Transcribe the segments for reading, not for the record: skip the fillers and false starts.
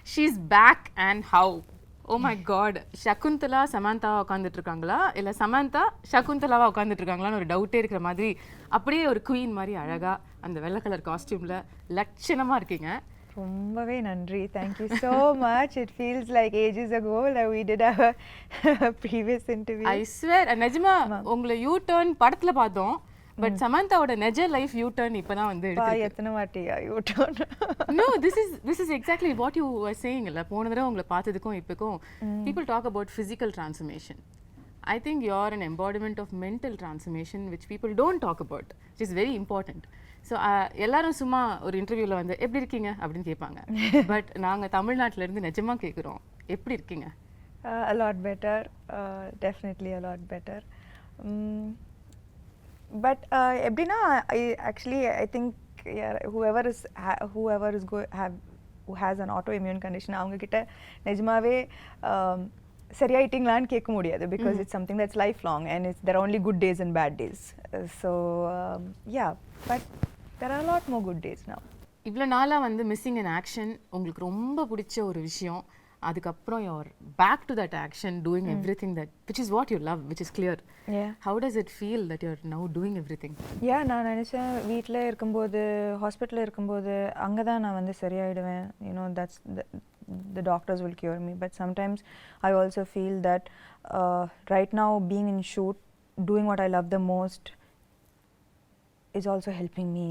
She's back and how? Oh my god. Shakuntala Samantha உட்கார்ந்துட்டு இருக்காங்களா இல்ல சமந்தா Shakuntalaவா உட்கார்ந்துட்டு இருக்காங்களான்னு ஒரு டவுட்டே இருக்கிற மாதிரி அப்படியே ஒரு குயின் மாதிரி அழகா அந்த வெள்ளை கலர் காஸ்டியூம்ல லட்சணமா இருக்கீங்க. ரொம்பவே நன்றி. Thank you so much. It feels like ages ago that we did our previous interview. I swear நிஜமா உங்களை யூ டர்ன் படத்துல பார்த்தோம். பட் சமந்தாவோட நெஜ லைஃப் யூ டர்ன் இப்பதான் வந்து எடுத்து எத்தனை வாட்டியா U turn? No, this is exactly what you were saying. இல்ல போன தடவை உங்களை பார்த்ததுக்கும் இப்போக்கும் people talk about physical transformation. I think you're an embodiment of mental transformation which people don't talk about, which is very important. So எல்லாரும் சும்மா ஒரு இன்டர்வியூல வந்து எப்படி இருக்கீங்க அப்படின்னு கேட்பாங்க. பட் நாங்க தமிழ்நாட்டுல இருந்து நிஜமா கேக்குறோம் எப்படி இருக்கீங்க? A lot better, definitely a lot better. But எப்படின்னா I think whoever who has an autoimmune condition அவங்க கிட்ட நிஜமாவே சரியாயிட்டீங்களான்னு கேட்க முடியாது because it's something that's lifelong and there are only good days and bad days. So yeah, but there are a lot more good days now. இவ்வளோ நாளா வந்து missing in action உங்களுக்கு ரொம்ப பிடிச்ச ஒரு விஷயம், அதுக்கப்புறம் you're back to that action doing everything that which is what you love, which is clear. Yeah. How does it feel that you're now doing everything? Yeah, நான் நினைச்சேன் வீட்டில் இருக்கும்போது ஹாஸ்பிட்டலில் இருக்கும்போது அங்கே தான் நான் வந்து சரியாயிடுவேன். You know, that's the doctors will cure me. But sometimes I also feel that right now being in shoot, doing what I love the most is also helping me.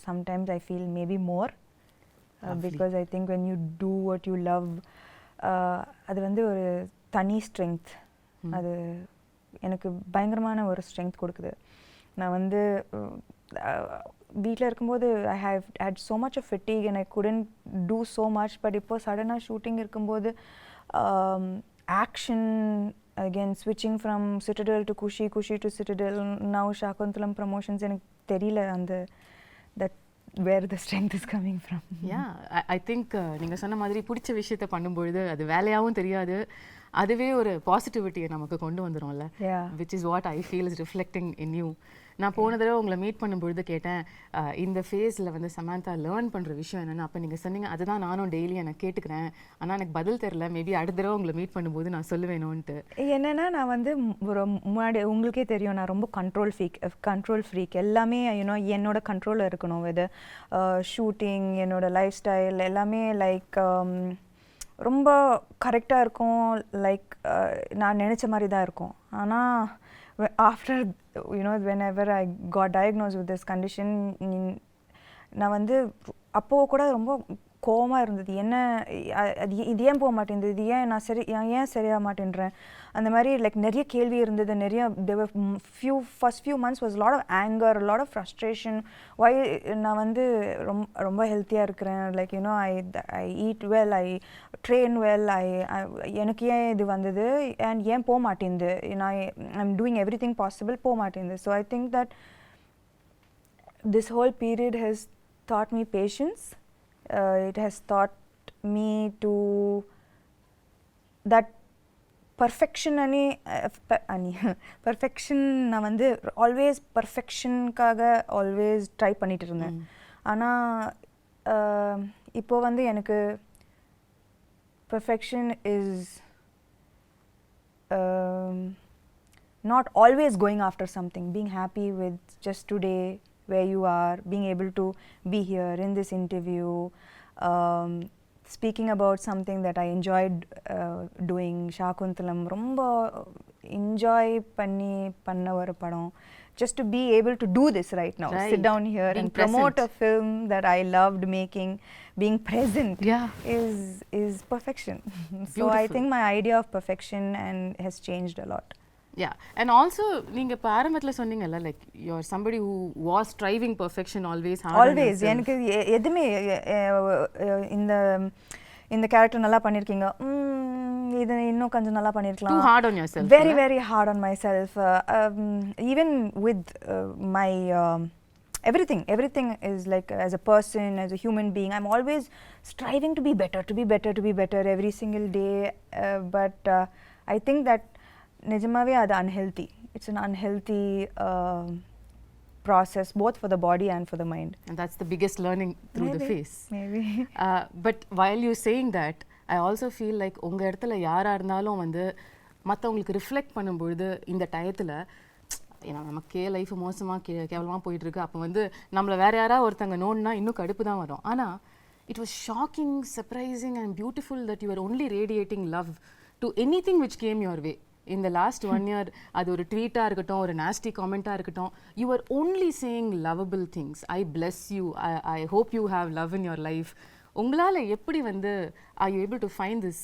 Sometimes I feel maybe more. Because I think when you do what you love, அது வந்து ஒரு தனி strength. அது எனக்கு பயங்கரமான ஒரு strength கொடுக்குது. நான் வந்து வீட்டில் இருக்கும்போது I have had so much of fatigue and I couldn't do so much. But இப்போ சடனாக ஷூட்டிங் இருக்கும்போது action, again switching from Citadel to Kushi to Citadel, now Shakuntalam promotions, எனக்கு தெரியல அந்த that where the strength is coming from. Yeah, I think நீங்க சொன்ன மாதிரி பிடிச்ச விஷயத்தை பண்ணும்பொழுது அது வேலையாகவும் தெரியாது, அதுவே ஒரு பாசிட்டிவிட்டியை நமக்கு கொண்டு வந்துடும்ல. which is what I feel is reflecting in you. நான் போன தடவை உங்களை மீட் பண்ணும்பொழுது கேட்டேன் இந்த ஃபேஸில் வந்து சமந்தா லேர்ன் பண்ணுற விஷயம் என்னென்னு. அப்போ நீங்கள் சொன்னீங்க அதுதான் நானும் டெய்லி எனக்கு கேட்டுக்கிறேன், ஆனால் எனக்கு பதில் தெரில, மேபி அடுத்த தடவை உங்களை மீட் பண்ணும்போது நான் சொல்லுவேணும்ன்ட்டு. என்னென்னா நான் வந்து ஒரு முன்னாடி உங்களுக்கே தெரியும் நான் ரொம்ப கண்ட்ரோல் ஃப்ரீக். எல்லாமே என்னோட கண்ட்ரோலில் இருக்கணும். வித் ஷூட்டிங், என்னோட லைஃப் ஸ்டைல் எல்லாமே லைக் ரொம்ப கரெக்டாக இருக்கும். லைக் நான் நினச்ச மாதிரி தான் இருக்கும். ஆனால் after whenever I got diagnosed with this condition, நான் வந்து அப்போ கூட ரொம்ப கோவமாக இருந்தது. என்ன இது ஏன் போக மாட்டேங்குது, இது ஏன் நான் ஏன் சரியாக மாட்டேன்றேன், அந்த மாதிரி லைக் நிறைய கேள்வி இருந்தது. நிறைய first few months was a lot of anger, a lot of frustration. why நான் வந்து ரொம்ப ஹெல்த்தியாக இருக்கிறேன், like I eat well, I train well, எனக்கு ஏன் இது வந்தது and ஏன் போக மாட்டேங்குது, I'm doing everything possible, போக மாட்டேங்குது. So I think that this whole period has taught me patience. It has taught me to that perfection perfection நான் வந்து ஆல்வேஸ் பர்ஃபெக்ஷனுக்காக ஆல்வேஸ் ட்ரை பண்ணிட்டு இருந்தேன். ஆனால் இப்போ வந்து எனக்கு perfection is not always going after something, being happy with just today where you are, being able to be here in this interview, speaking about something that I enjoyed doing. Shakuntalam ரொம்ப enjoy பண்ண ஒரு படம். Just to be able to do this right now, sit down here and promote a film that I loved making, being present is perfection. So I think my idea of perfection has changed a lot. Yeah, and also நீங்க ஆரம்பத்துல சொன்னீங்கல்ல like you are somebody who was striving perfection always. எனக்கு எதுமே இந்த character நல்லா பண்ணிருக்கீங்க, இது இன்னும் கொஞ்சம் நல்லா பண்ணிருக்கலாம். Too hard on yourself. Very very hard on myself. Even with my everything is like as a person, as a human being, I'm always striving to be better every single day. But I think that நிஜமாவே அது unhealthy. It's an unhealthy process, both for the body and for the mind. And that's the biggest learning through the phase. Maybe. But while you're saying that, I also feel like உங்க இடத்துல யாரா இருந்தாலும் வந்து மற்றவங்களுக்கு reflect பண்ணும்பொழுது இந்த டயத்தில் ஏன்னா நமக்கே லைஃப் மோசமாக கேவலமாக போயிட்டுருக்கு, அப்போ வந்து நம்மளை வேற யாராவது ஒருத்தங்க நோண்டுனா இன்னும் கடுப்பு தான் வரும். ஆனால் it was shocking, surprising and beautiful that you are only radiating love to any thing which game your way. In the last 1 year, அது ஒரு ட்வீட்டாக இருக்கட்டும், ஒரு நாஸ்டி காமெண்ட்டாக இருக்கட்டும், you are only saying lovable things. I bless you. I hope you have love in your life. உங்களால் எப்படி வந்து are you able to find this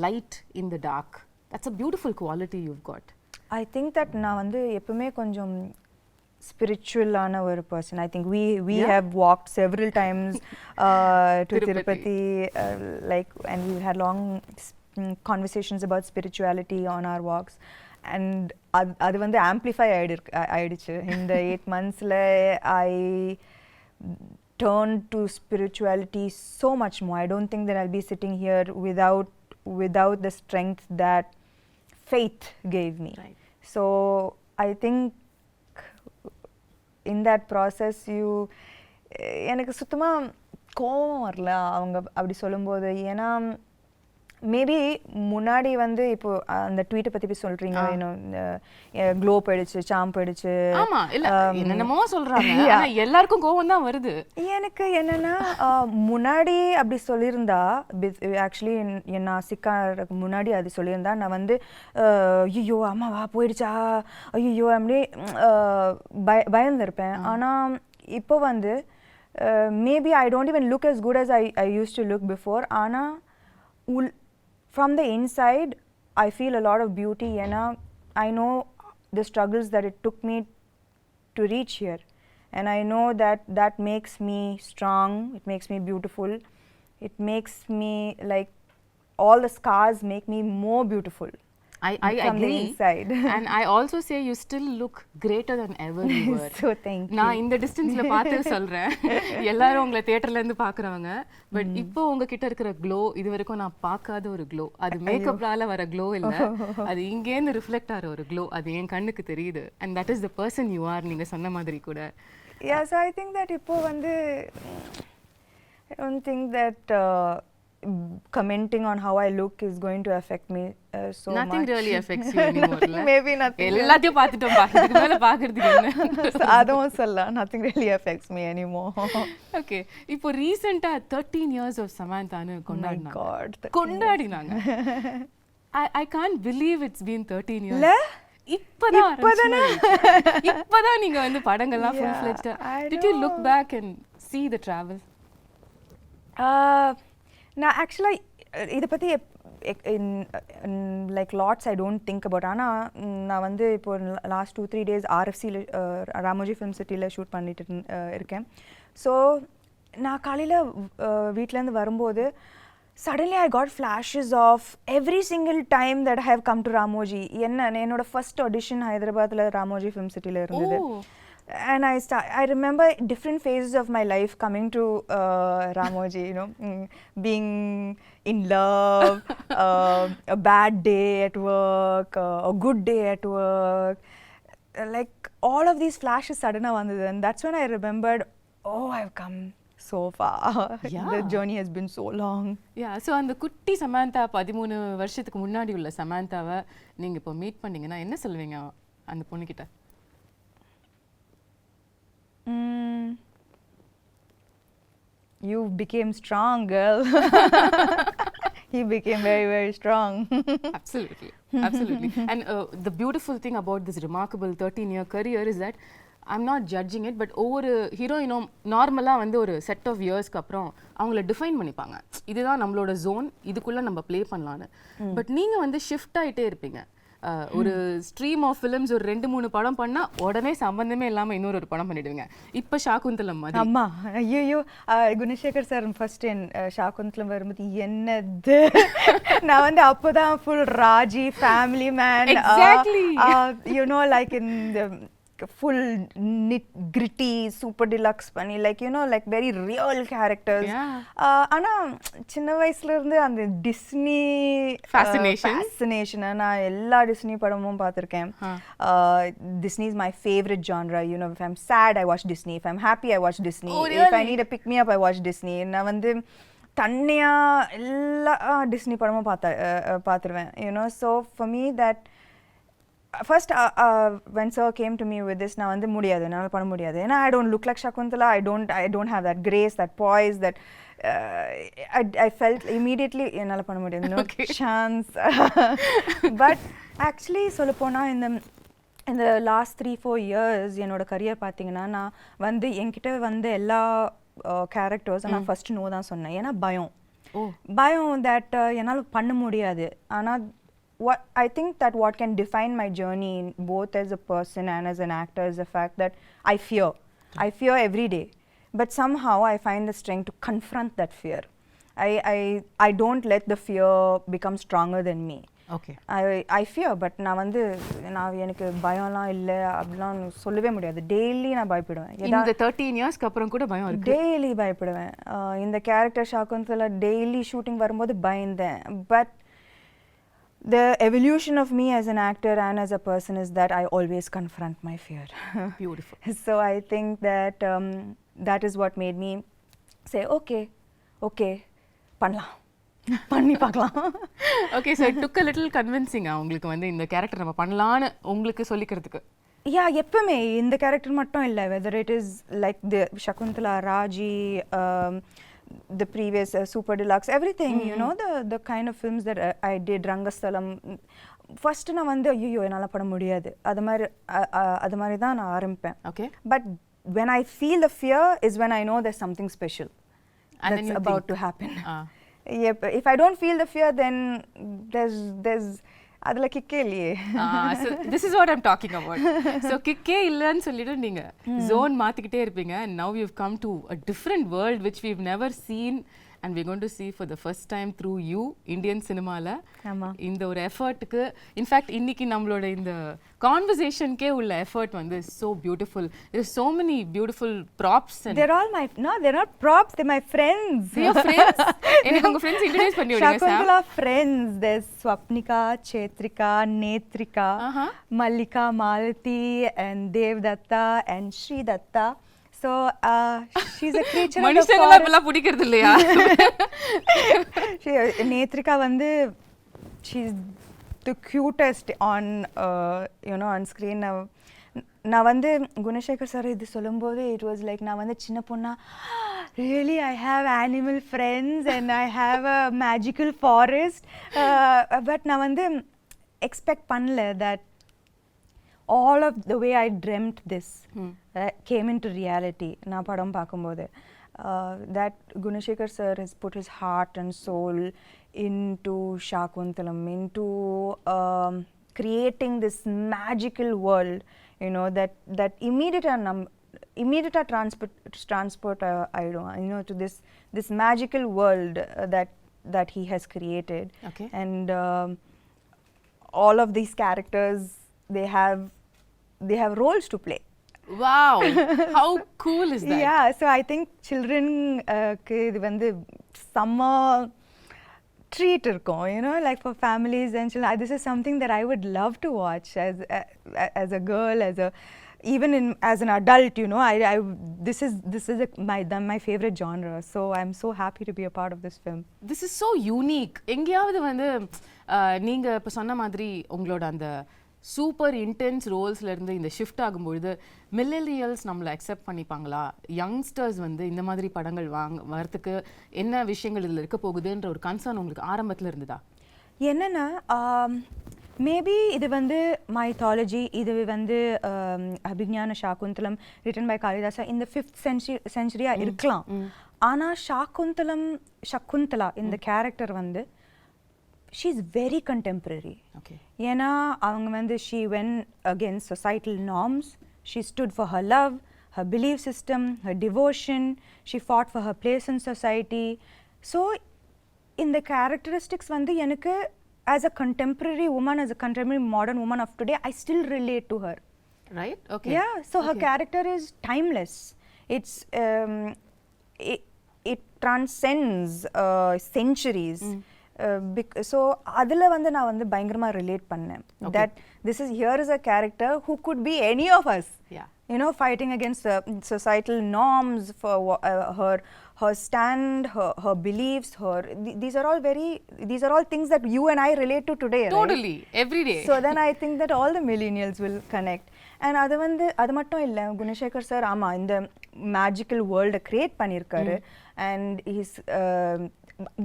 light in the dark? That's a beautiful quality you've got. I think that நான் வந்து எப்பவுமே கொஞ்சம் spiritual-ஆன ஒரு person. I think we have walked several times to Tirupati, like, and we had long conversations about spirituality on our walks, and அது வந்து amplify ஆயிடுச்சு in the 8 monthsல. I turned to spirituality so much more. I don't think that I'll be sitting here without the strength that faith gave me. Right. So I think in that process எனக்கு சுத்தமா கோவம் வரல அவங்க அப்படி சொல்லும்போது. ஏன்னா maybe முன்னாடி வந்து இப்போ அந்த ட்வீட்டை பத்தி சொல்றீங்க, க்ளோ போயிடுச்சு, சாம் போயிடுச்சு, ஆமா இல்ல என்னென்னமோ சொல்றாங்க, ஆனா எல்லாருக்கும் கோவம் தான் வருது. எனக்கு என்னன்னா முன்னாடி அப்படி சொல்லியிருந்தா, ஆக்சுவலி நான் சிக்காருக்கு முன்னாடி அது சொல்லியிருந்தா நான் வந்து ஐயோ அம்மாவா போயிடுச்சா, ஐயோ அப்படி பயந்துருப்பேன். ஆனா இப்போ வந்து maybe I don't even look as good as I used to look before. ஆனா from the inside I feel a lot of beauty. I know the struggles that it took me to reach here, and I know that makes me strong, it makes me beautiful, it makes me like all the scars make me more beautiful. I from agree. The inside. And I also say you still look greater than ever you were. So thank you. நான் இந்த டிஸ்டன்ஸ்ல பார்த்து சொல்றேன், எல்லாரும் உங்களை தியேட்டர்ல இருந்து பாக்குறவங்க, பட் இப்போ உங்ககிட்ட இருக்கிற க்ளோ இது வரைக்கும் நான் பார்க்காத ஒரு க்ளோ. அது மேக்கப்னால வர க்ளோ இல்ல, அது இங்கேருந்து ரிஃப்ளெக்ட் ஆகிற ஒரு க்ளோ. அது என் கண்ணுக்கு தெரியுது. and that is the person you are. நீங்க சொன்ன மாதிரி கூட. Yeah, so I think that இப்போ வந்து I don't think that commenting on how I look is going to affect me so nothing much. really affects you anymore. Nothing, maybe nothing. எல்லாத்தையும் பார்த்துட்டோம், இதுக்கு மேல பார்க்கிறதுக்கு என்ன? அதுவும் சொல்லலாம், nothing really affects me anymore. Okay, இப்போ ரீசெண்டா 13 years of Samanthaன்னு கொண்டாடினாங்க. I can't believe it's been 13 years. இப்பதான் நீங்க வந்து படங்கள்லாம் full fledged. Did you look back and see the travel? நான் ஆக்சுவலாக இதை பற்றி like lots I don't think about. ஆனால் நான் வந்து இப்போ லாஸ்ட் 2-3 days RFCயில் ராமோஜி ஃபிலிம் சிட்டியில் ஷூட் பண்ணிட்டு இருக்கேன். ஸோ நான் காலையில் வீட்டிலேருந்து வரும்போது suddenly I got flashes of every single time that I have come to Ramoji. என்னோட ஃபர்ஸ்ட் ஆடிஷன் ஹைதராபாத்தில் ராமோஜி ஃபிலிம் சிட்டியில் இருந்தது. And I remember different phases of my life coming to Ramoji, being in love, a bad day at work, a good day at work, like all of these flashes suddenly vandhu, and that's when I remembered, oh, I've come so far. Yeah. The journey has been so long. Yeah, so அந்த குட்டி சமந்தா 13 வருஷத்துக்கு முன்னாடி உள்ள சமந்தாவை நீங்க இப்போ meet பண்ணீங்கன்னா என்ன சொல்வீங்க அந்த பொண்ணுகிட்ட? You became strong, girl. He became very, very strong. Absolutely, absolutely. And the beautiful thing about this remarkable 13-year career is that I'm not judging it, but ஒவ்வொரு ஹீரோயினும் நார்மலாக வந்து ஒரு செட் ஆஃப் இயர்ஸ்க்கு அப்புறம் அவங்கள டிஃபைன் பண்ணிப்பாங்க, இதுதான் நம்மளோட ஜோன், இதுக்குள்ளே நம்ம ப்ளே பண்ணலான்னு. பட் நீங்கள் வந்து ஷிஃப்ட் ஆகிட்டே இருப்பீங்க. ஒரு ஸ்ட்ரீம் ஆஃப் ஃபிலிம்ஸ் ஒரு 2-3 படம் பண்ணா உடனே சம்பந்தமே இல்லாம இன்னொரு படம் பண்ணிடுவீங்க. இப்ப ஷாகுந்தலம் மாதிரி. அம்மா ஐயோ, குணசேகர் சார் ஃபர்ஸ்ட் ஷாகுந்தலம் வரும்போது என்னது, நான் வந்து அப்போதான் full Raji family man, Exactly. like in the full gritty super deluxe பண்ணி like you know like very real characters. ஆனா சின்ன வயசுல இருந்து அந்த டிஸ்னி fascination நான் எல்லா டிஸ்னி படமும் பார்த்திருக்கேன். Disney is my favorite genre. You know, if I'm sad I watch Disney, if I'm happy I watch Disney. Oh, really? If I need a pick me up I watch Disney. நான் வந்து தன்னியா எல்லா Disney படமும் பார்த்துருவேன். You know, so for me that first when sir came to me with this நான் வந்து முடியாது, என்னால் பண்ண முடியாது, ஏன்னா I don't look like Shakuntala, I don't have that grace, that poise, that I felt immediately என்னால் பண்ண முடியாது, no chance. But actually சொல்லப்போனா இந்த லாஸ்ட் 3-4 years என்னோட கரியர் பார்த்தீங்கன்னா நான் வந்து என்கிட்ட வந்து எல்லா கேரக்டர்ஸ் நான் ஃபர்ஸ்ட் நோ தான் சொன்னேன். ஏன்னா பயம் தட் என்னால் பண்ண முடியாது. ஆனால் what I think that what can define my journey both as a person and as an actor is the fact that I fear every day, but somehow I find the strength to confront that fear. I don't let the fear become stronger than me. Okay. I fear, but நான் வந்து எனக்கு பயம்லாம் இல்லை அப்படிலாம் சொல்லவே முடியாது. Daily நான் பயப்படுவேன். இந்த 13 இயர்ஸ்க்கு அப்புறம் கூட பயம் இருக்கு? டெய்லி பயப்படுவேன். இந்த கேரக்டர் ஷாகுந்தலா டெய்லி ஷூட்டிங் வரும்போது பயந்தேன். But the evolution of me as an actor and as a person is that I always confront my fear. Beautiful. So I think that that is what made me say okay பண்ணலாம், பண்ணி பார்க்கலாம். Okay, so it took a little convincing உங்களுக்கு வந்து இந்த character நம்ம பண்ணலாம்னு உங்களுக்கு சொல்லிக்கிறதுக்கு. எப்பவுமே இந்த கேரக்டர் மட்டும் இல்லை, whether it is like the Shakuntala, Raji, the previous super deluxe, everything, you know, the kind of films that I did, Rangastalam, first நான் வந்து ஐயோ என்னால் பண்ண முடியாது, அது மாதிரி தான் நான் ஆரம்பிப்பேன். Okay. But when I feel the fear is when I know there's something special that's about to happen. If I don't feel the fear, then there's அதுல கிக்கே இல்லையே. So this is what I'm talking about. So கிக்கே இல்லன்னு சொல்லிட்டு நீங்க zone மாத்திக்கிட்டே இருப்பீங்க, and now you've come to a different world which we've never seen and we're going to see for the first time through you, Indian cinema-ல. இந்த ஒரு எஃபர்ட்டுக்கு in fact இன்னைக்கு நம்மளோட இந்த கான்வர்சேஷனுக்கே உள்ள எஃபர்ட் வந்து so beautiful. There's so many beautiful props and they're not props, they're my friends. Your friends? எனக்கு உங்க friends introduce பண்ணி விடுங்க sir. Shakuntala friends, there's Swapnika, Chetrika, Netrika, Mallika, Malati and Devdatta and Sri Datta. So she's a creature of the மனுஷங்கள இப்பலாம் பிடிக்கிறது இல்லையா? Netrika வந்து she's the cutest on you know on screen. நான் வந்து Gunasekar sir இது சொல்லும்போது it was like நான் வந்து சின்ன பொண்ணா really I have animal friends and I have a magical forest, but நான் வந்து expect பண்ணல that all of the way I dreamt this came into reality. நான் படம் பார்க்கும்போது that Gunasekhar sir has put his heart and soul into Shakuntalam, into creating this magical world, you know, that immediate transport I don't you know to this magical world that he has created. Okay. And all of these characters they have roles to play. Wow, how cool is that? Yeah, so I think children இது வந்து summer treat இருக்கும், you know, like for families and children. This is something that I would love to watch as a girl, even as an adult, you know. This is my favorite genre, so I'm so happy to be a part of this film. This is so unique. எங்கயாவது வந்து நீங்க இப்ப சொன்ன மாதிரி உங்களோட அந்த super intense ரோல்ஸ்ல இருந்து இந்த ஷிஃப்ட் ஆகும்பொழுது மில்லேனியல்ஸ் நம்மளை அக்செப்ட் பண்ணிப்பாங்களா, யங்ஸ்டர்ஸ் வந்து இந்த மாதிரி படங்கள் வரத்துக்கு என்ன விஷயங்கள் இதில் இருக்க போகுதுன்ற ஒரு கன்சர்ன் உங்களுக்கு ஆரம்பத்தில் இருந்ததா? என்னன்னா மேபி இது வந்து மைத்தாலஜி, இது வந்து அபிஞான சாகுந்தலம் ரிட்டன் பை காளிதாசா இந்த 5th century இருக்கலாம். ஆனால் சகுந்தலா இந்த கேரக்டர் வந்து she is very contemporary. Okay. ஏன்னா அவங்க வந்து she went against societal norms, she stood for her love, her belief system, her devotion, she fought for her place in society. So இந்த characteristics வந்து எனக்கு as a contemporary woman, as a contemporary modern woman of today, I still relate to her. right? Okay. Yeah, so her character is timeless. It's it transcends centuries. So அதில் வந்து நான் வந்து பயங்கரமாக relate பண்ணேன். That this is here is a character who could be any of us. Yeah. You know, fighting against societal norms for her stand, her beliefs, these are all things that you and I relate to today. Totally, right? every day. So then I think that all the millennials will connect. And அது மட்டும் இல்லை, Gunasekar sir ஆமாம் இந்த magical வேர்ல்டை create பண்ணியிருக்காரு. And he's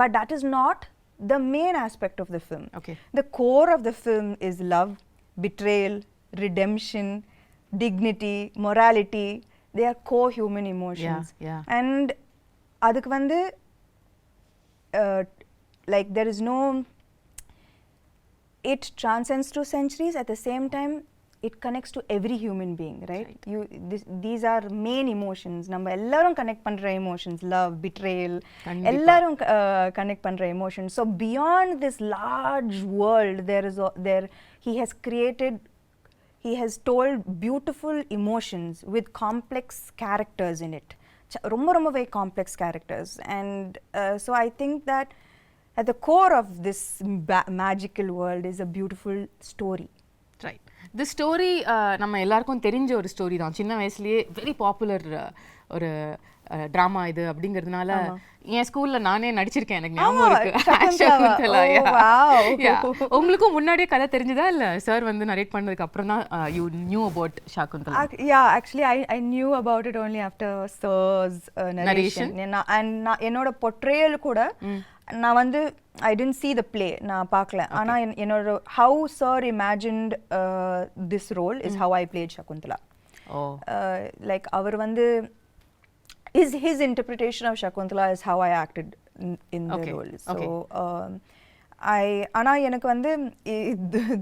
but that is not the main aspect of the film. Okay. The core of the film is love, betrayal, redemption, dignity, morality. They are core human emotions. Yeah. And adukku vandu like there is no, it transcends through centuries. At the same time it connects to every human being, right? These are main emotions. நம்ம எல்லாரும் connect பண்ற emotions, love, betrayal, எல்லாரும் connect பண்ற emotions. So beyond this large world, he has told beautiful emotions with complex characters in it. ரொம்ப very complex characters. And so I think that at the core of this magical world is a beautiful story. Right. The story நம்ம எல்லாருக்கும் தெரிஞ்ச ஒரு story தான். சின்ன வயசுலயே very popular ஒரு drama இது அப்படிங்கிறதுனால என் ஸ்கூல்ல நானே நடிச்சிருக்கேன், எனக்கு ஞாபகம் இருக்கு. சகுந்தலா. உங்களுக்கும் முன்னாடியே கதை தெரிஞ்சதா இல்ல சார் வந்து நரேட் பண்ணதுக்கு அப்புறம் தான் you knew about Shakuntalam? Yeah, actually I knew about it only after sir's narration. And என்னோட portrayal கூட நான் வந்து I didn't see the play, நான் பார்க்கல. ஆனா என்னோட how sir imagined this role is how I played Shakuntala. Like அவர் வந்து his interpretation of Shakuntala is how I acted in the role. So ஆனா எனக்கு வந்து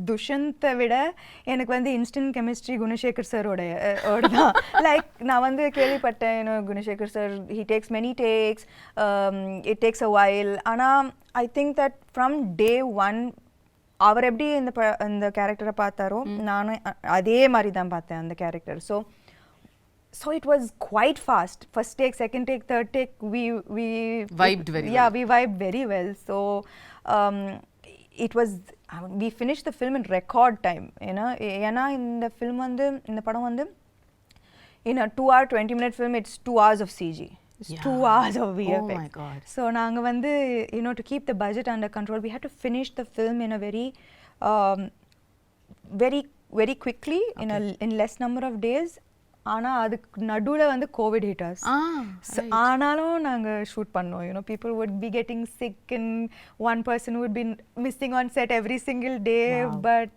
துஷந்தை விட எனக்கு வந்து இன்ஸ்டன்ட் கெமிஸ்ட்ரி குணசேகர் சாரோட தான். லைக் நான் வந்து கேள்விப்பட்டேன், Gunasekar sir he takes many takes, it takes a while. ஆனால் I think that from day one அவர் எப்படி இந்த கேரக்டரை பார்த்தாரோ நானும் அதே மாதிரி தான் பார்த்தேன் அந்த character. So it was quite fast. First take, second take, third take, we vibed very well. Yeah, we vibed very well. So it was, we finished the film in record time. You know, ஏன்னா இந்த film வந்து இந்த படம் வந்து in a 2-hour 20-minute film, it's 2 hours of CG. It's 2 hours of VFX. Oh my God. So நாங்க வந்து to keep the budget under control, we had to finish the film in a very quickly, in less number of days. ஆனால் அதுக்கு நடுவில் வந்து Covid hitters. ஆனாலும் நாங்கள் shoot பண்ணோம். People would be getting sick and one person would be missing on set every single day. Wow. But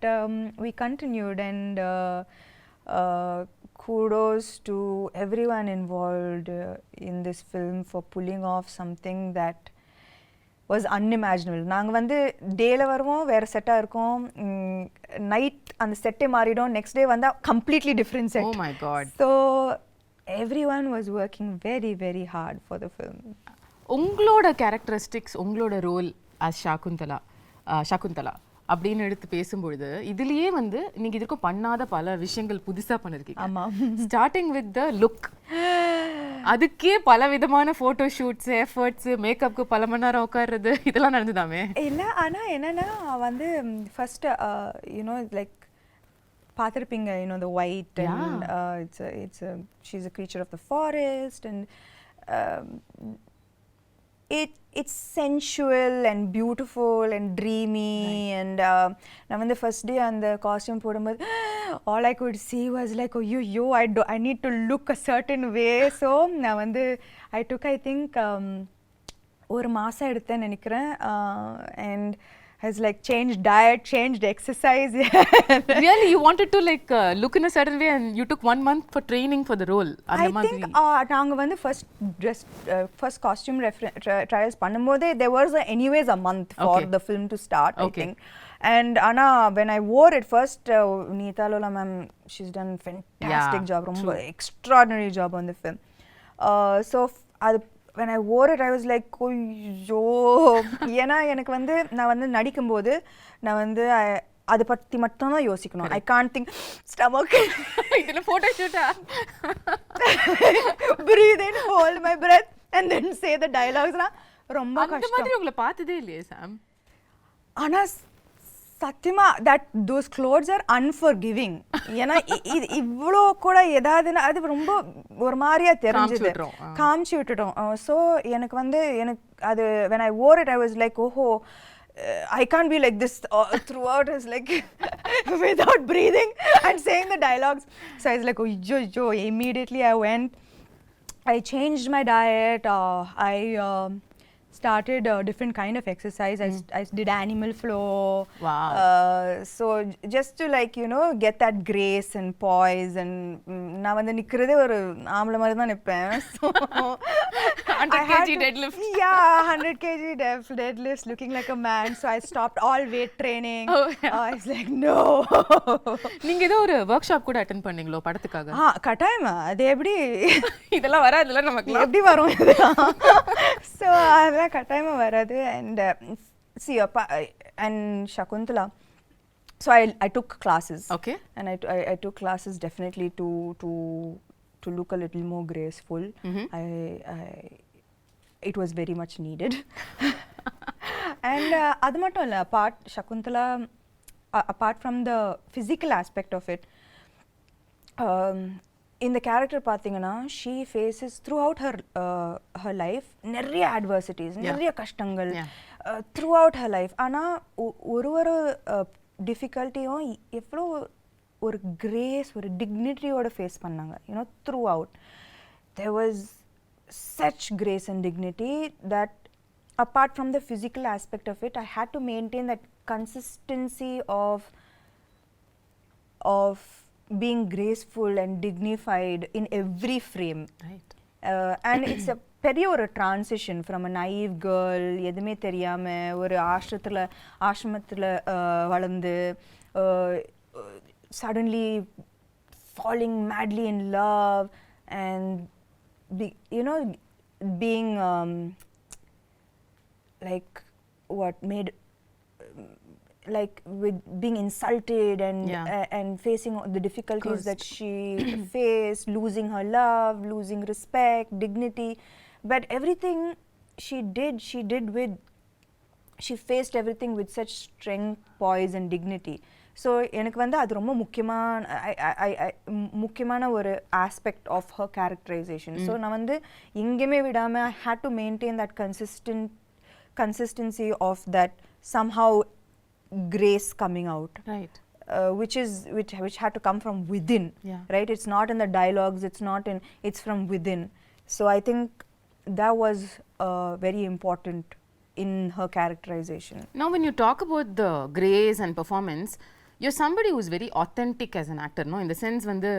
we continued, and kudos to everyone involved in this film for pulling off something that was unimaginable. நாங்கள் வந்து டேல வருவோம், வேறு செட்டாக இருக்கும், night அந்த செட்டே மாறிடும், நெக்ஸ்ட் டே வந்தால் completely different set. Oh my God. So everyone was working very very hard for the film. உங்களோட கேரக்டரிஸ்டிக்ஸ், உங்களோட ரோல் as சகுந்தலா அப்படின்னு எடுத்து பேசும்பொழுது இதுலயே வந்து நீங்க இதுக்கும் பண்ணாத பல விஷயங்கள் புதுசா பண்ணிருக்கீங்க. ஆமா. ஸ்டார்டிங் வித் த லுக், அதுக்கே பல விதமான போட்டோ ஷூட்ஸ், எஃபர்ட்ஸ், மேக்கப்க்கு பல மணி நேரம் உட்கார்றது, இதெல்லாம் நடந்துதாமே? இல்லை, ஆனால் என்னன்னா வந்து ஃபர்ஸ்ட் லைக் பார்த்துருப்பீங்க, the white, and she's a creature of the forest, and it's sensual and beautiful and dreamy. Right. And நான் வந்து ஃபர்ஸ்ட் டே அந்த காஸ்டியூம் போடும்போது all I could see was like, oh I need to look a certain way. So நான் வந்து I took, I think ஒரு மாதம் எடுத்தேன்னு நினைக்கிறேன். And has like changed diet, changed exercise. Really, you wanted to like look in a certain way, and you took 1 month for training for the role? I think நாங்க வந்து first costume trials பண்ணும்போதே there was anyways a month for the film to start. I think. And Anna, when I wore it first, Neeta Lola ma'am, she's done fantastic job, ரொம்ப extraordinary job on the film. So when I wore it, I was like, ஐயோ, ஏன்னா எனக்கு வந்து நான் வந்து நடிக்கும்போது நான் வந்து அதை பற்றி மட்டும்தான் யோசிக்கணும். ஐ கான்ட் திங்க் ஸ்டமக் இதில் photo ஷூட்டா breathe in, hold my breath and then say the dialogues. ரொம்ப அந்த கஷ்டம். மாதிரி உங்களை பார்த்ததே இல்லையே சாம். ஆனா சத்தியமா that those clothes are unforgiving. ஏன்னா இவ்வளோ கூட ஏதாவதுன்னா அது ரொம்ப ஒரு மாதிரியா தெரிஞ்சது, காமிச்சு விட்டுட்டோம். ஸோ எனக்கு அது when I wore it I was like oh I can't be like this throughout. It's like without breathing and saying the dialogues. So I was like oh immediately I went, I changed my diet, I started a different kind of exercise. I did animal flow. Wow. So just to like get that grace and poise, and நான் வந்து நிக்கிறதே ஒரு ஆம்பளை மாதிரி தான் நிப்பேன். So 100 kg deadlift. Yeah, 100 kg deadlift, looking like a man. So I stopped all weight training. I was like no. நீங்க ஏதோ ஒரு work shop கூட அட்டெண்ட் பண்ணீங்களோ படத்துக்காக? கட்டாயமா. அது எப்படி இதெல்லாம் வராதுல நமக்கு. எப்படி வரும் இதெல்லாம்? So அதெல்லாம் கட்டாயமா வராது. And see and Shakuntalam, so I took classes. Okay. And I took classes definitely to look a little more graceful. It was very much needed. And அது மட்டும் இல்ல, apart from the physical aspect of it, இந்த character பார்த்தீங்கன்னா she faces throughout her life நிறைய adversities, நிறைய கஷ்டங்கள் throughout her life. ஆனால் ஒரு டிஃபிகல்ட்டியும் எவ்வளோ ஒரு கிரேஸ், ஒரு டிக்னிட்டியோட ஃபேஸ் பண்ணாங்க. throughout there was such grace and dignity that apart from the physical aspect of it I had to maintain that consistency of being graceful and dignified in every frame. Right. And it's a பெரிய ஒரு transition from a naive girl, எதுவுமே தெரியாம ஒரு ஆசிரமத்தில் வளர்ந்து suddenly falling madly in love and being like what made like with being insulted and facing the difficulties that she faced, losing her love, losing respect, dignity, but everything she faced everything with such strength, poise and dignity. So எனக்கு வந்து அது ரொம்ப முக்கியமான ஒரு aspect of her characterization. So நான் வந்து எங்கேயுமே விடாம I had to maintain that consistency of that somehow grace coming out, right? Which had to come from within, right? It's not in the dialogues, it's from within. So I think that was very important in her characterization. Now when you talk about the grace and performance, you're somebody who's very authentic as an actor, no? In the sense வந்து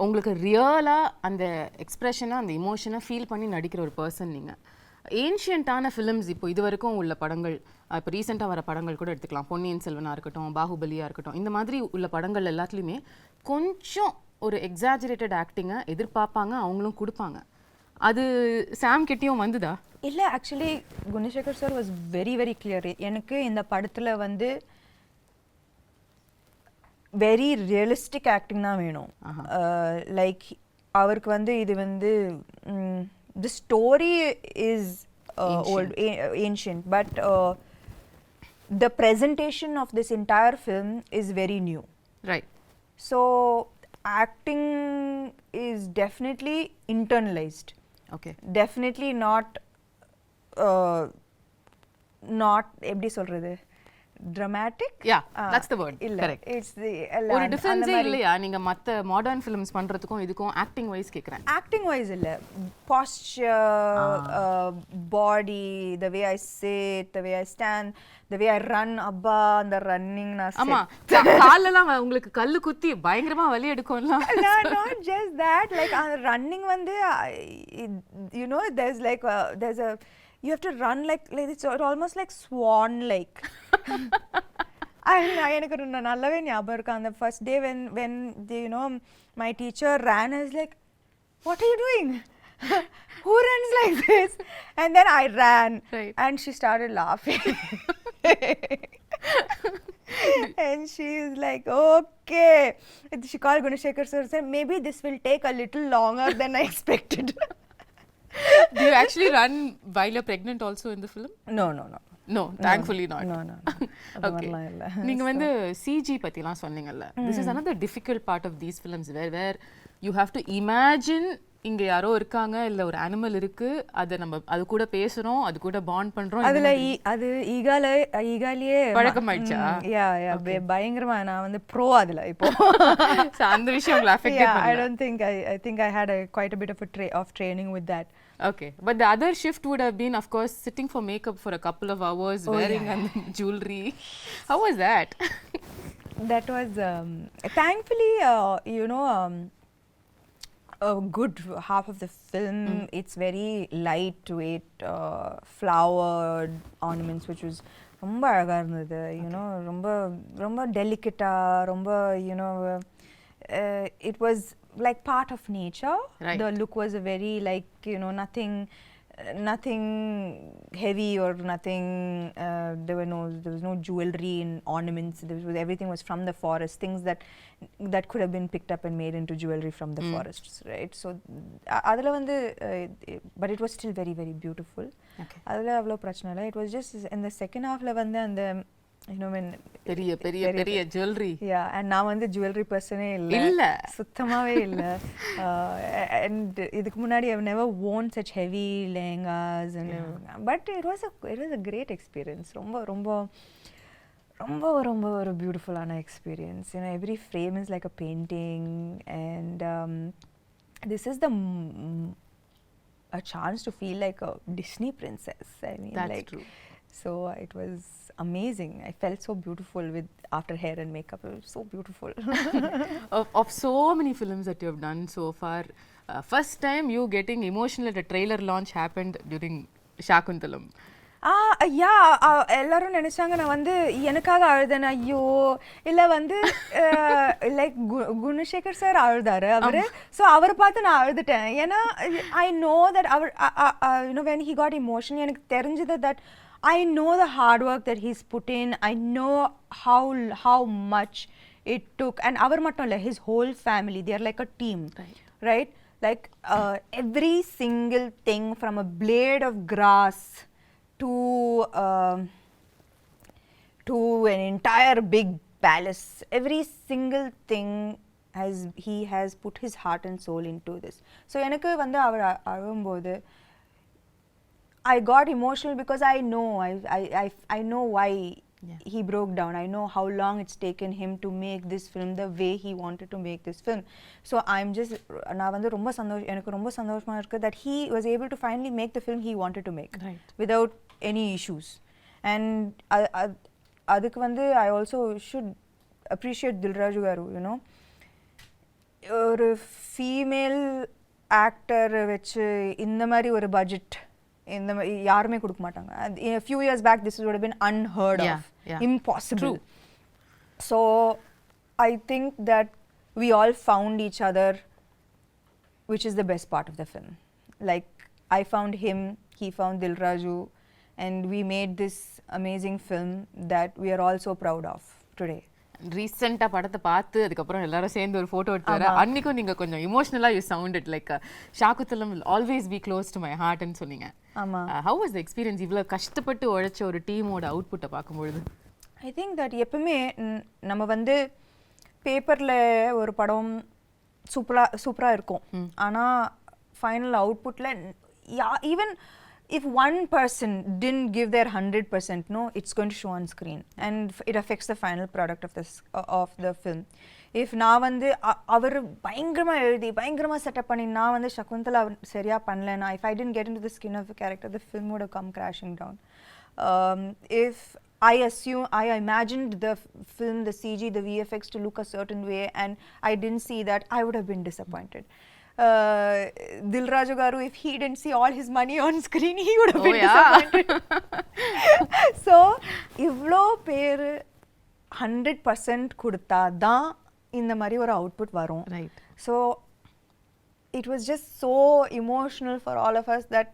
உங்களுக்கு ரியலா அந்த எக்ஸ்பிரஷனை, அந்த இமோஷனை feel பண்ணி நடிக்கிற ஒரு person நீங்கள். ஏன்ஷியன்ட்டான ஃபிலிம்ஸ் இப்போ இது வரைக்கும் உள்ள படங்கள், இப்போ ரீசெண்டாக வர படங்கள் கூட எடுத்துக்கலாம், பொன்னியின் செல்வனாக இருக்கட்டும், பாகுபலியாக இருக்கட்டும், இந்த மாதிரி உள்ள படங்கள் எல்லாத்துலேயுமே கொஞ்சம் ஒரு எக்ஸாஜரேட்டட் ஆக்டிங்கை எதிர்பார்ப்பாங்க, அவங்களும் கொடுப்பாங்க. அது சாம் கிட்டேயும் வந்துதா? இல்லை, actually Gunasekar sir was very very clear. எனக்கு இந்த படத்தில் வந்து வெரி ரியலிஸ்டிக் ஆக்டிங் தான் வேணும். லைக் அவருக்கு வந்து இது வந்து the story is old, ancient, but the presentation of this entire film is very new. Right. So acting is definitely internalized. Okay. Definitely not எப்படி சொல்றது, dramatic. Yeah, that's the word. Correct. It's the ஒரு difference இல்லையா நீங்க மத்த modern films பண்றதுக்கும் இதுக்கும் acting wise கேக்குறேன்? Acting wise இல்ல, posture, body, the way I sit, the way I stand, the way I run, abba அந்த ரன்னிங் நான் ஆமா காலெல்லாம் உங்களுக்கு கல்லு குத்தி பயங்கரமா வலி எடுக்கும்ல. Not just that, like running வந்து there's like there's a you have to run like it's almost like swan like. எனக்கு நல்லாவே ஞாபகம் இருக்கு அந்த first day when my teacher ran, I was like, what are you doing? Who runs like this? And then I ran, right. And she started laughing. And she is like, okay. She called Gunasekhar sir and said, maybe this will take a little longer than I expected. Do you actually run while you're pregnant also in the film? No, no, no. No, thankfully not. No, no. Okay. நீங்க வந்து CG பத்திலாம் சொன்னீங்கல்ல. This is another difficult part of these films where you have to imagine இங்க யாரோ இருக்காங்க இல்ல ஒரு animal இருக்கு அத நம்ம அது கூட பேசுறோம் அது கூட பாண்ட் பண்றோம் அதுல அது ஈகாலியே பழக்கமாயிடுச்சா யா பயங்கரமா நான் வந்து ப்ரோ அதுல இப்போ அந்த விஷயம் உங்களை அஃபெக்ட் பண்ணல I don't think I think I had quite a bit of training with that. Okay, but the other shift would have been, of course, sitting for makeup for a couple of hours, wearing jewelry. How was that? That was thankfully, you know, a good half of the film. It's very lightweight, flowered ornaments, which was ரொம்ப அழகா இருந்தது. You know, ரொம்ப delicate, ரொம்ப you know, it was like part of nature. Right. The look was a very like, you know, nothing heavy or nothing. There was no jewelry and ornaments. Everything was from the forest. Things that could have been picked up and made into jewelry from the forests, right? So, adala vandu, but it was still very very beautiful. Okay. Adala avlo prachana illa. It was just in the second half la vandu and the, you know, when பெரிய jewelry. Yeah, and நான் வந்து jewelry personே இல்ல சுத்தமாவே இல்ல. And இதுக்கு முன்னாடி I've never worn such heavy lehengas and but it was a great experience. ரொம்ப ஒரு beautiful ஆன experience. You know, every frame is like a painting and this is a chance to feel like a Disney princess. I mean, that's like, true. So it was amazing. I felt so beautiful with after hair and makeup. It was so beautiful. of so many films that you have done so far, first time you getting emotional at a trailer launch happened during Shakuntalam. எல்லாரும் நினைச்சாங்க நான் வந்து எனக்காக அழுதேன். ஐயோ இல்ல வந்து like Gunasekar sir அழுதாரு அவரு. ஸோ அவரை பார்த்து நான் அழுதுட்டேன். ஏன்னா ஐ நோ தட் அவர் you know when he got emotion எனக்கு தெரிஞ்சது தட் I know the hard work that he's put in. I know how much it took. And avar mattum illa, his whole family, they are like a team, right? Like every single thing from a blade of grass to an entire big palace, every single thing he has put his heart and soul into this. So enakku vandu avar alumbodhu I got emotional because I know why he broke down. I know how long it's taken him to make this film the way he wanted to make this film. So I'm just நான் வந்து எனக்கு ரொம்ப சந்தோஷமா இருக்கு that he was able to finally make the film he wanted to make without any issues. And அதுக்கு வந்து I also should appreciate Dilraju garu, you know, ஒரு female actor வச்சு இந்த மாதிரி ஒரு பட்ஜெட் இந்த யாருமே கொடுக்க மாட்டாங்க. A few years back this would have been unheard of, impossible. So I think that we all found each other, which is the best part of the film. Like I found him, he found Dilraju, and we made this amazing film that we are all so proud of today. ரீசெண்டாக படத்தை பார்த்து அதுக்கப்புறம் எல்லாரும் சேர்ந்து ஒரு photo எடுத்து அன்னைக்கும் நீங்கள் கொஞ்சம் இமோஷனலாக you sounded like Shaakuntalam will always be close to my ஹார்ட்னு சொன்னீங்க. ஹவ் வாஸ் த எக்ஸ்பீரியன்ஸ் இவ்வளோ கஷ்டப்பட்டு உழைச்ச ஒரு டீமோட அவுட்புட்டை பார்க்கும்பொழுது? ஐ திங்க் தட் எப்பவுமே நம்ம வந்து பேப்பரில் ஒரு படம் சூப்பராக இருக்கும், ஆனால் ஃபைனல் அவுட்புட்டில் even if one person didn't give their 100%, no, it's going to show on screen and it affects the final product of the film. If நான் வந்து அவர் பயங்கரமாக எழுதி பயங்கரமாக செட்டப் பண்ணி நான் வந்து சகுந்தலா சரியாக பண்ணலன்னா, if I didn't get into the skin of the character, the film would have come crashing down. If I imagined the film, the CG, the VFX to look a certain way and I didn't see that, I would have been disappointed. Dilraju garu, if he didn't see all his money on screen, he would have been disappointed. So ivlo per 100% கொடுத்தா தான் இந்த மாதிரி ஒரு output வரும். Right. So it was just so emotional for all of us that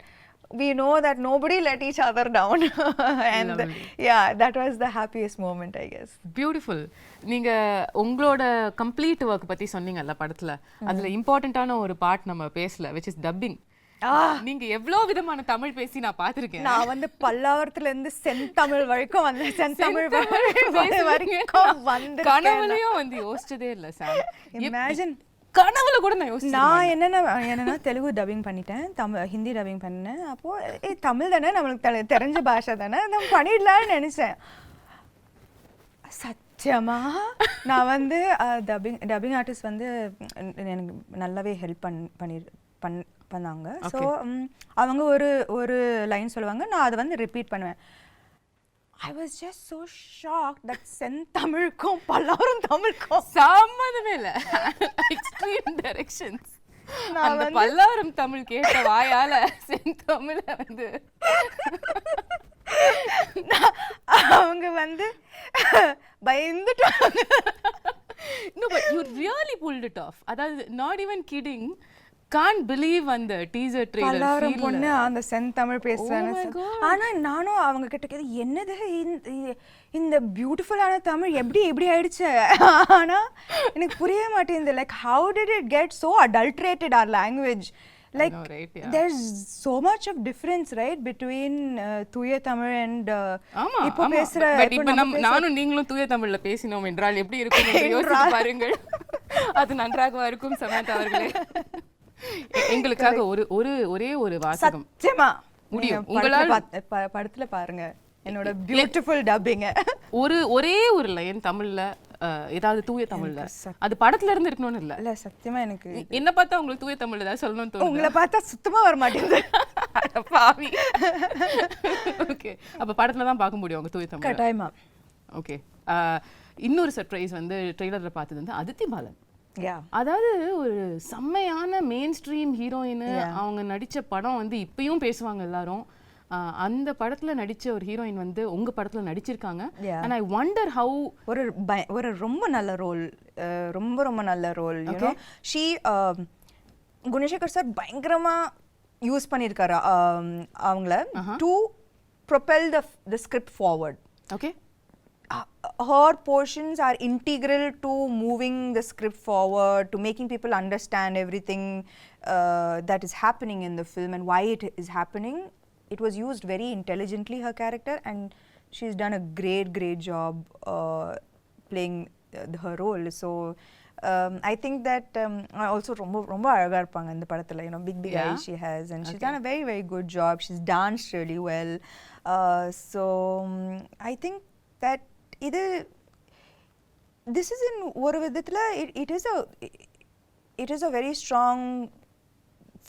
we know that nobody let each other down. And yeah, that was the happiest moment, I guess. Beautiful. நீங்க உங்களோட complete work பத்தி சொன்னீங்கல்ல படத்துல, அதுல இம்பார்ட்டன்டான ஒரு part நம்ம பேசல, which is dubbing. நீங்க எவ்வளவு விதமான தமிழ் பேசி நான் பாத்திருக்கேன். நான் வந்து பல்லாவரத்துல இருந்து செந்தமிழ் வரைக்கும் வந்தேன். செந்தமிழ் வரைக்கும் வந்து கனவுலயும் வந்து யோசிச்சதே இல்ல சார். இமேஜின் கனவுல கூட நான் யோசிச்சேன். நான் என்னன்னா தெலுங்கு டப்பிங் பண்ணிட்டேன், ஹிந்தி டப்பிங் பண்ணேன். அப்போ தமிழ் தானே நம்மளுக்கு தெரிஞ்ச பாஷை தானே, நம்ம பண்ணிடலாம்னு நினைச்சேன். சத்தியமா நான் வந்து டப்பிங் ஆர்டிஸ்ட் வந்து எனக்கு நல்லாவே ஹெல்ப் பண்ணாங்க. ஸோ அவங்க ஒரு லைன் சொல்லுவாங்க, நான் அதை வந்து ரிப்பீட் பண்ணுவேன். I was just so shocked that செந்தமிழுக்கும் Pallavaram தமிழுக்கும் சம்மந்தமே இல்லை. Extreme directions. அந்த பல்லாவரம் தமிழ் கேட்ட வாயால செந்தமிழ வந்து அவங்க வந்து பயந்துட்டாங்க. No, but you really pulled it off. அதாவது not even kidding. Can't believe அந்த டீசர் ட்ரெய்லர் பல்லாவரம் பொண்ணு அந்த செந்தமிழ் பேசுறாங்க. ஆனா நானும் அவங்க கிட்ட கேது, என்னது இந்த பியூட்டிஃபுல்லான தமிழ் எப்படி ஆயிடுச்சு? ஆனா எனக்கு புரிய மாட்டேங்குது. Like how did it get so adulterated our language? Like there's so much of difference, right, between தூய தமிழ் and இப்போ பேசுற. பட் இப்போ நானும் நீங்களும் தூய தமிழ்ல பேசினோம் என்றால் எப்படி இருக்கும் என்று யோசித்து பாருங்கள். அது நன்றாக இருக்கும் சமந்தா அவர்களே. எங்களுக்காக ஒரே ஒரு வாசகம். சத்தியமா முடியும். உங்களால படத்துல பாருங்க என்னோட பியூட்டிஃபுல் டப்பிங். ஒரே ஒரு லைன் தமிழ்ல, ஏதாவது தூய தமிழ்ல, அது படத்துல இருந்து இருக்கணும்னு இல்ல. சத்தியமா எனக்கு என்ன பார்த்தா உங்களுக்கு தூய தமிழ்ல ஏதாவது சொல்லணும்னு தோணுது? உங்களை பார்த்தா சுத்தமா வர மாட்டேங்குது. பாவி. ஓகே, அப்ப படத்துல தான் பார்க்க முடியும் உங்க தூய தமிழ். கட்டாயமா. ஓகே, இன்னொரு சர்ப்ரைஸ் வந்து ட்ரெய்லர்ல பார்த்தது வந்து அதித்தி பாலன். அதாவது ஒரு செம்மையான மெயின் ஸ்ட்ரீம் ஹீரோயின். அவங்க நடிச்ச படம் வந்து இப்பயும் பேசுவாங்க எல்லாரும். அந்த படத்துல நடிச்ச ஒரு ஹீரோயின் வந்து உங்க படத்துல நடிச்சிருக்காங்க. and I wonder how ஒரு ரொம்ப நல்ல ரோல், ரொம்ப நல்ல role. you know she Gunasekar sir பயங்கரமா யூஸ் பண்ணிருக்காரு அவங்கள to propel the script forward. okay, her portions are integral to moving the script forward, to making people understand everything that is happening in the film and why it is happening. It was used very intelligently, her character, and she's done a great job playing her role. So I think that also ரொம்ப அழகா இருப்பாங்க இந்த படத்துல. you know, big eyes she has, and she's done a very good job. She's danced really well. So I think that this is in ஒரு விதத்துல it is a very strong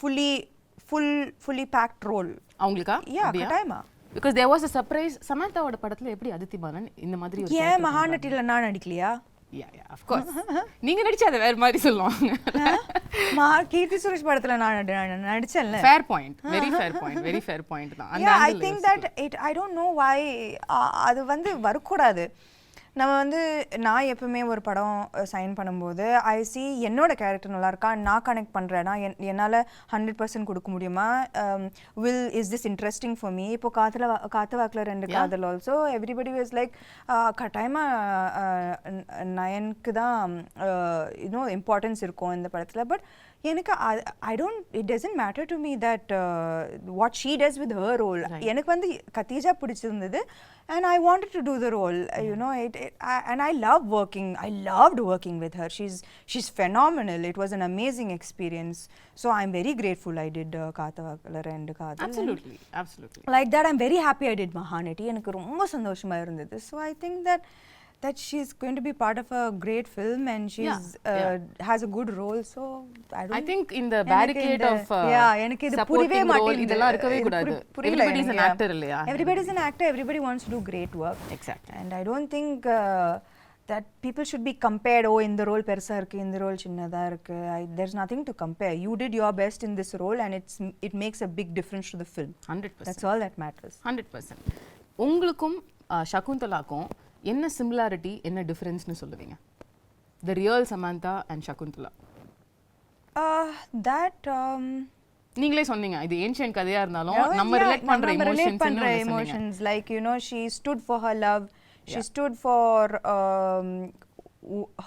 fully packed role. அவங்களுக்கா? கட்டாயமா. because there was a surprise. சமந்தாவோட படத்துல எப்படி அதித்தி பாலன் இந்த மாதிரி ஒரு ஏன் மகாநட்டில நான் நடிக்கலையா? yeah of course. நீங்க நடிச்சா அது வேற மாதிரி சொல்லுவாங்க. கீர்த்தி சுரேஷ் படத்துல நான் நடிச்சேன்ல. fair point, very fair point தான். அந்த I think that I don't know why அது வந்து வரக்கூடாது. நம்ம வந்து நான் எப்பவுமே ஒரு படம் சைன் பண்ணும்போது ஐ சி என்னோட கேரக்டர் நல்லா இருக்கா, நான் கனெக்ட் பண்ணுறேன்னா என்னால் 100% கொடுக்க முடியுமா, is this interesting for me. இப்போ காத்து வாக்கில் 2 காதல் ஆல்சோ எவ்ரிபடி வாஸ் லைக் கட்டாயமாக நயனுக்கு தான் இன்னும் இம்பார்ட்டன்ஸ் இருக்கும் இந்த படத்தில். பட் எனக்கு it doesn't matter to me that what she does with her role. எனக்கு வந்து கத்தீஜா பிடிச்சிருந்தது and I wanted to do the role. you know and I loved working with her. She's phenomenal. It was an amazing experience. So I'm very grateful I did Kaathavakala and Kaadhal. Absolutely. Like that I'm very happy I did Mahanati. எனக்கு ரொம்ப சந்தோஷமா இருந்தது. So I think that she's going to be part of a great film and she's has a good role. So I think in the barricade of எனக்கு இது புரியவே மாட்டேங்குது. இதெல்லாம் இருக்கவே கூடாது. Everybody is an actor இல்லையா? Everybody is an actor. Everybody wants to do great work. Exactly. And I don't think that people should be compared. Oh, இந்த role பெருசா இருக்கு, இந்த ரோல் சின்னதா இருக்கு. There's nothing to compare. You did your best in this role and it makes a big difference to the film. 100%. That's all that matters. 100%. உங்களுக்கும் சகுந்தலாக்கும் என்ன similarity, என்ன டிஃபரன்ஸ்னு சொல்லுவீங்க? The real Samantha and Shakuntala. That நீங்களே சொன்னீங்க இது ancient கதையா இருந்தாலும் நம்ம ரிலேட் பண்ற emotions like you know she stood for her love, she stood for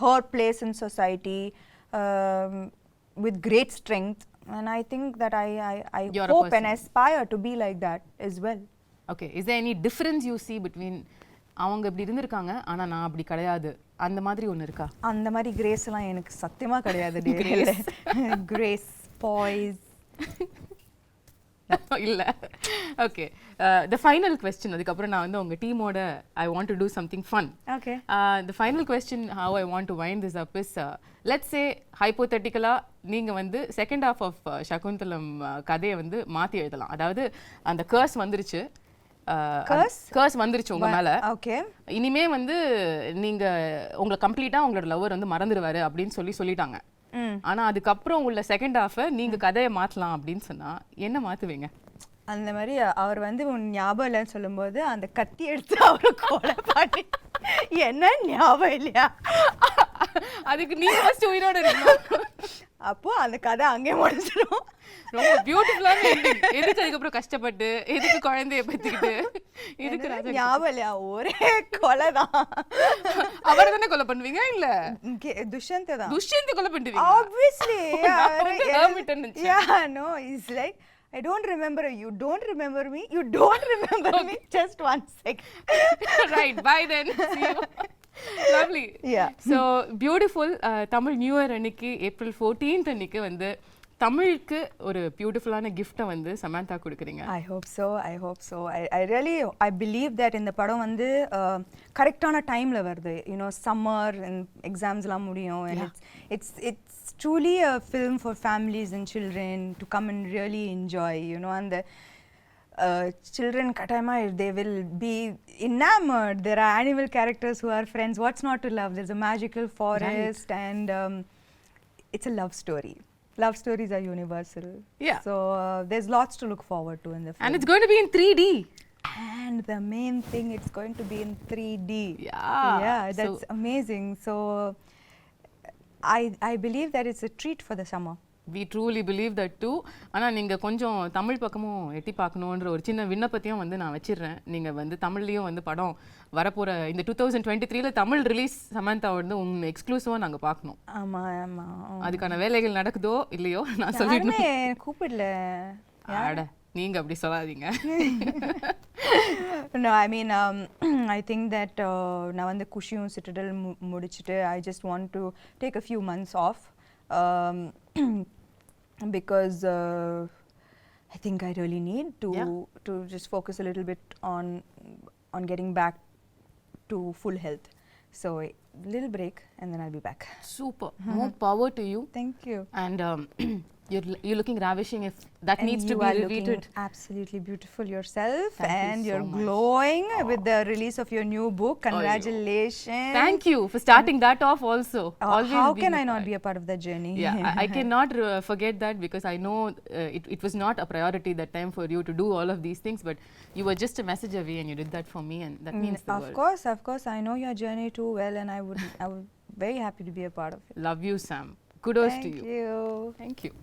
her place in society with great strength, and I think that I hope and aspire to be like that as well. Okay, is there any difference you see between அவங்க இப்படி இருந்திருக்காங்க ஆனா நான் அப்படி கிடையாது அந்த மாதிரி ஒன்னு இருக்கா? அந்த மாதிரி கிரேஸ் எல்லாம் எனக்கு சத்தியமா கிடையாது. கிரேஸ் பாய்ஸ் இல்ல. ஓகே, the final question, அதுக்கு அப்புறம் நான் வந்து உங்க டீமோட I want to do something fun. Okay. The final question how I want to wind this up is let's say hypothetically நீங்க வந்து செகண்ட் half of சகுந்தலம் கதையை வந்து மாத்தி எழுதலாம். அதாவது அந்த கர்ஸ் வந்துருச்சு, கர்ஸ் வந்துருச்சு உங்க மேல. ஓகே, இனிமே வந்து நீங்க உங்களை கம்ப்ளீட்டா உங்களோட லவர் வந்து மறந்துடுவாரு அப்படின்னு சொல்லிட்டாங்க. ஆனா அதுக்கப்புறம் உள்ள செகண்ட் ஹாஃப நீங்க கதையை மாத்தலாம் அப்படின்னு சொன்னா என்ன மாத்துவீங்க? அந்த மாதிரி அவர் வந்து ஞாபகம் இல்லைன்னு சொல்லும்போது அந்த கத்தி எடுத்து அவரை கொலை பண்ணி என்ன ஞாபகம் இல்லையா அதுக்கு நீ ஃபர்ஸ்ட் உயிரோட இருக்கணும். அப்போ அந்த கதை அங்கேயே முடிஞ்சிடும். ரொம்ப பியூட்டிஃபுல்லான எண்டிங். எதுக்கு அதுக்கப்புறம் கஷ்டப்பட்டு எதுக்கு குழந்தைய பத்திக்கிட்டு இதுக்கு ஞாபகம் இல்லையா? ஒரே கொலை தான். அவரை தானே கொலை பண்ணுவீங்க? இல்ல துஷ்யந்த் தான். துஷ்யந்த் கொலை பண்ணுவீங்க obviously. Yeah, no, it's like I don't remember you, don't remember me, you don't remember me, just 1 second. Right, bye then, see you. Lovely. Yeah. So beautiful. Tamil New Year அன்னைக்கு April 14th அன்னைக்கு வந்து தமிழுக்கு ஒரு பியூட்டிஃபுல்லான கிஃப்ட்டை வந்து சமந்தா கொடுக்குறீங்க. I hope so. I really believe that இந்த படம் வந்து கரெக்டான டைம்ல வருது. You know, summer and exams எல்லாம் முடியும், and it's truly a film for families and children to come and really enjoy, you know, and the children katayama they will be enamored. There are animal characters who are friends. What's not to love? There's a magical forest, right. And it's a love story. Love stories are universal. Yeah. So there's lots to look forward to in the film. And it's going to be in 3D. And the main thing, it's going to be in 3D. Yeah. That's amazing. So I believe that it's a treat for the summer. We truly believe that too. ஆனா நீங்க கொஞ்சம் தமிழ் பக்கமும் எட்டி பார்க்கணும்ன்ற ஒரு சின்ன விண்ணப்பத்தையும் வந்து நான் வச்சிடுறேன். நீங்க வந்து தமிழ்லயும் வந்து படம் வரப்போற இந்த 2023ல தமிழ் ரிலீஸ் சமந்தா வந்து உங்க எக்ஸ்க்ளூசிவா நாங்க பார்க்கணும். ஆமா. அதுக்கான வேலைகள் நடக்குதோ இல்லையோ நான் சொல்லிடுறேன். கூப்பிடல. அட நீங்க அப்படி சொல்லாதீங்க. No, I mean I think that நான் வந்து குஷியும் சிட்டடல் முடிச்சிட்டு I just want to take a few months off. Because I think I really need to just focus a little bit on getting back to full health. So a little break and then I'll be back. Super. More power to you. Thank you. And you're looking ravishing. If that and needs to be repeated. Absolutely beautiful yourself. Thank and you you're so glowing with the release of your new book. Congratulations. Thank you for starting that off also. How can I not be a part of that journey? Yeah, I cannot forget that because I know it was not a priority that time for you to do all of these things, but you were just a message away and you did that for me, and that means the world. Of course, I know your journey too well, and I would very happy to be a part of it. Love you, Sam. Kudos to you. Thank you. Thank you.